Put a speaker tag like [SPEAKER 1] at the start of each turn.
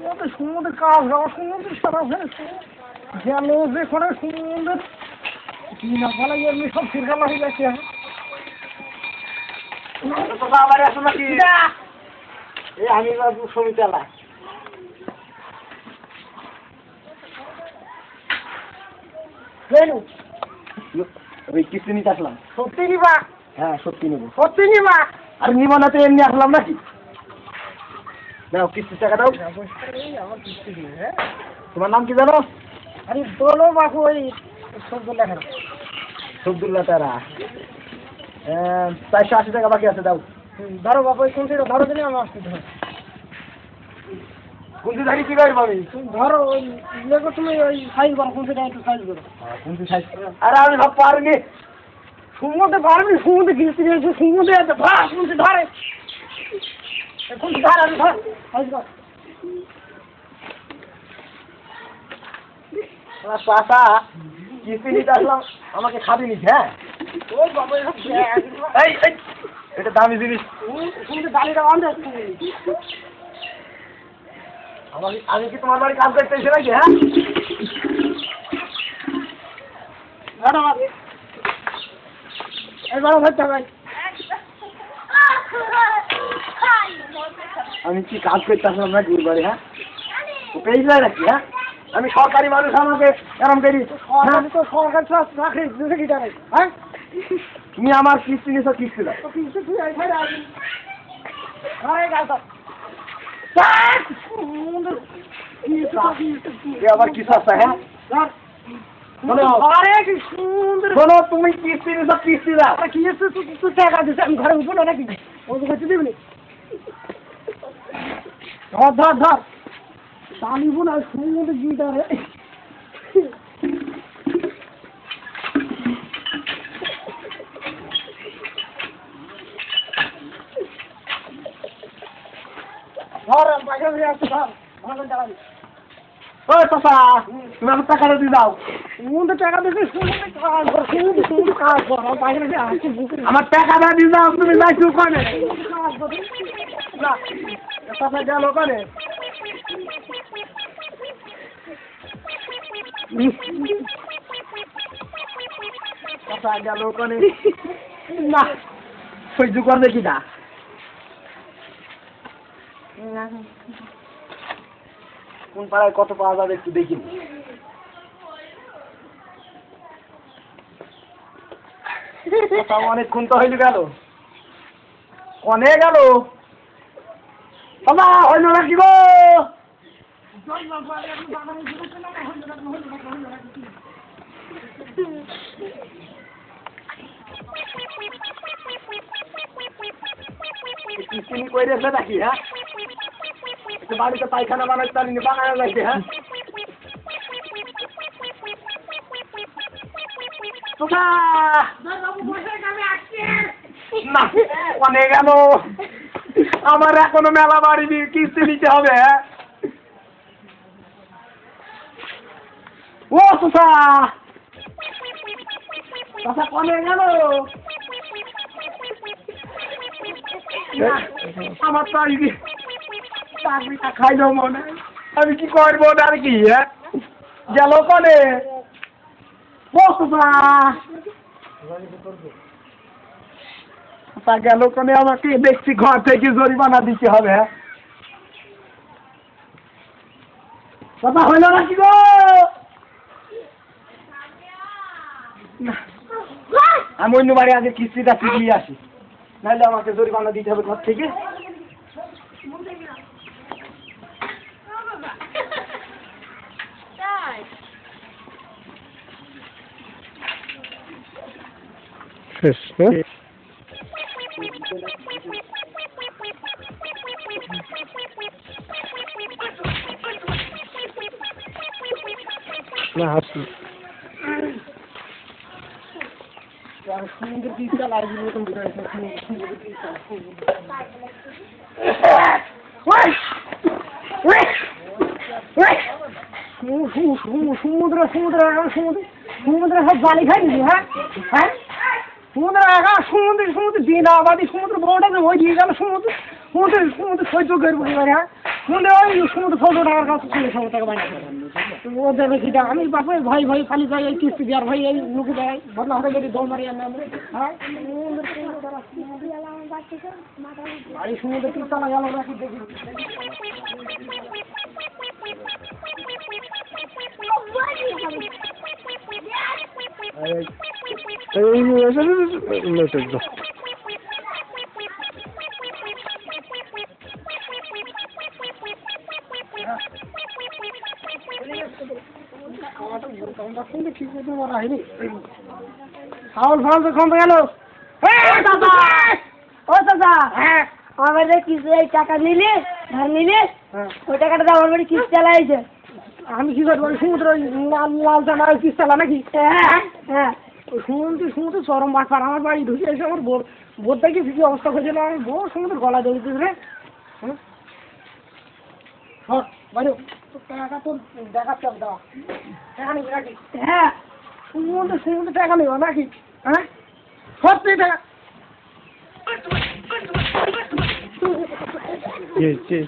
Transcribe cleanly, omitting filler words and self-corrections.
[SPEAKER 1] সমুদ্রের কাজ সমুদ্রের সারা গেল যেখানে সমুদ্রের কি না বলা এমনি সব ফিরকালা হয়ে গেছে
[SPEAKER 2] আবার আসো নাকি আমি ছবি চালা ওই কিস্তি নিতে আসলাম।
[SPEAKER 1] সত্যি নিবা?
[SPEAKER 2] হ্যাঁ সত্যি নেবো।
[SPEAKER 1] সত্যি নিবা?
[SPEAKER 2] আর নিব না তো এমনি আসলাম নাকি? দাও কিস্তির টাকা দাও।
[SPEAKER 1] আমার কিস্তি দিয়ে। হ্যাঁ
[SPEAKER 2] তোমার নাম কি জানো?
[SPEAKER 1] আরে বলো বাবু ওই সবদুল্লাহ খান।
[SPEAKER 2] সবদুল্লাহ তারা 480 টাকা বাকি আছে, দাও।
[SPEAKER 1] ধরো বাবু ওই কোনটা ধরো দিলে আমার আসতে হয়।
[SPEAKER 2] কোনটি থাকি কি করবো আমি?
[SPEAKER 1] ধরো ওই ইয়ে তুমি ওই সাইজ করো, কোনটা একটু সাইজ করো।
[SPEAKER 2] কোনটি সাইজ? আরে আমি সব পারিনি।
[SPEAKER 1] সমুদ্রে পারবি? সমুদ্রে কিস্তি দিয়েছে, সমুদ্রে আছে ধর, সমুদ্রে ধরে কোনটি ধর, আমি ধর সাইজ কর।
[SPEAKER 2] পাশা কিস্তি নিতে আসলাম, আমাকে খাবি নি? হ্যাঁ
[SPEAKER 1] ওই বাবু
[SPEAKER 2] এই এটা দামি জিনিস।
[SPEAKER 1] সমুদ্রে ডালিটা বান্ধে
[SPEAKER 2] আমি কি তোমার বাড়ি কাজ করতে এসে নাকি? হ্যাঁ আমি কি কাজ করতে আসলাম না তোর বাড়ি? হ্যাঁ পেয়ে যায় নাকি? হ্যাঁ আমি সরকারি মানুষ, আমাকে এরম করি?
[SPEAKER 1] আমি তো সরকার চাকরি দিতে কি জানাই? হ্যাঁ
[SPEAKER 2] তুমি আমার কিস্তি নিছো, কিস্তি দাও।
[SPEAKER 1] কিস্তি তুই
[SPEAKER 2] আবার কি সস্তা? হ্যাঁ শোনো, তুমি কিস্তি নিছো, কিস্তি দাও।
[SPEAKER 1] তুই টাকা দিচ্ছে আমি ঘরে উঠবো নাকি? ওই করতে দিবনি? ধর ধর ধর টানিব না সমুদ্রে গিটারে। ধর পয়সা দিয়ে আসছে, ধর ভালো চালাবি।
[SPEAKER 2] ওই চাচা, তুমি আমার টাকাটা দিয়ে দাও।
[SPEAKER 1] সমুদ্রে টাকা দিচ্ছে, সমুদ্রে কাজ কর, সমুদ্রে কাজ কর, আমার পয়সা দিয়ে আসছে।
[SPEAKER 2] আমার টাকাটা দিয়ে দাও, তুমি যাইছো ওখানে।
[SPEAKER 1] কাজ কর
[SPEAKER 2] না চাচা গেল ওখানে। চাচা গেল ওখানে। না সহ্য করবে কি না? কোন পাড়ায় কত পাওয়া যাবে একটু দেখি। অনেকক্ষণ তো হইল গেল, অনেক গেল। বাবা হইল নাকি গো? কিস্তিনি কইরেছে নাকি? হ্যাঁ বাড়িতে পায়খানা বানাইতে পারিনি, বানানো লাগছে। হ্যাঁ না অনেক গেল, আমার এখনো মেলা বাড়ি কিস্তি নিতে হবে। হ্যাঁ ও চাচা, চাচা অনেক গেল, আমার চাকরিটা খাইল মনে, আমি কি করবো আর কি? হ্যাঁ গেল কনে গেল কনে, আমাকে দেখছি ঘর থেকে জরিমানা দিতে হবে। কথা হইল নাকি গো? আমি অন্য বাড়ি আগে কিস্তিটা ফিরিয়ে আসি, নাহলে আমাকে জরিমানা দিতে হবে ঘর থেকে। না হাসি সমুদ্রের দিকটা লাগবে এরকম সমুদ্র সমুদ্র সমুদ্র সমুদ্র সব জালি খাই দিবি। হ্যাঁ হ্যাঁ সমুদ্র আগা সমুদ্র সমুদ্র দিন আবাদি সমুদ্র বড়টা ওই দিয়ে গেল সমুদ্র সমুদ্র সমুদ্র সহ্য করবো। হ্যাঁ সমুদ্রে ওই সমুদ্র 14 টাকার কাছে 40 টাকা বানিয়ে ও দেবে কিটা আমি বাপে ভয় ভয় খালি যাই এই কিস্তি দেওয়ার ভাই এই লুকু দেয় বদলা হতে গেলে দৌড় মারি আমি হ্যাঁ বাড়ি সমুদ্রে কি চালা গেল নাকি দেখি
[SPEAKER 1] মেসেজ দাও
[SPEAKER 2] ফাউল ফাউল তো কমে গেল
[SPEAKER 3] ও দাদা হ্যাঁ আমার বাড়িতে কিস্তি এই টাকা নিলে ধার নিলে ওই টাকাটা তো আমার বাড়ি কিস্তি চালাইছে
[SPEAKER 2] আমি কি করবো সমুদ্র লাল জামা পিস চালা নাকি
[SPEAKER 3] হ্যাঁ হ্যাঁ
[SPEAKER 2] সমুদ্র চরম বাটপার আমার বাড়ি ঢুকে এসে আমার বোর দেখি কি অবস্থা হয়েছিল আমি বোর সমুদ্র গলা ধরেছিস রে বাড়ি টাকা তোর দেখাচ্ছে দেওয়া টাকা নিবি নাকি
[SPEAKER 3] হ্যাঁ
[SPEAKER 2] সমুদ্র টাকা নেবো নাকি হ্যাঁ সত্যি টাকা
[SPEAKER 1] কে